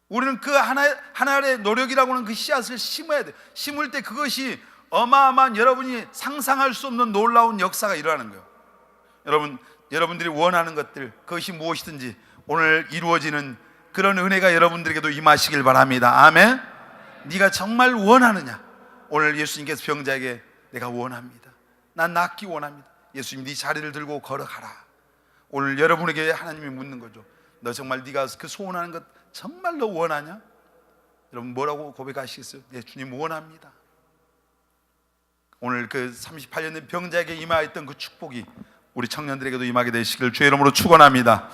우리는 그 하나의 노력이라고 하는 그 씨앗을 심어야 돼요. 심을 때 그것이 어마어마한, 여러분이 상상할 수 없는 놀라운 역사가 일어나는 거예요. 여러분들이 원하는 것들, 그것이 무엇이든지 오늘 이루어지는 그런 은혜가 여러분들에게도 임하시길 바랍니다. 아멘. 네가 정말 원하느냐? 오늘 예수님께서 병자에게 내가 원합니다. 난 낫기 원합니다. 예수님 네 자리를 들고 걸어가라. 오늘 여러분에게 하나님이 묻는 거죠. 너 정말 네가 그 소원하는 것 정말로 원하냐? 여러분 뭐라고 고백하시겠어요? 네, 주님 원합니다. 오늘 그 38년 된 병자에게 임하였던 그 축복이 우리 청년들에게도 임하게 되시길 주의 이름으로 축원합니다.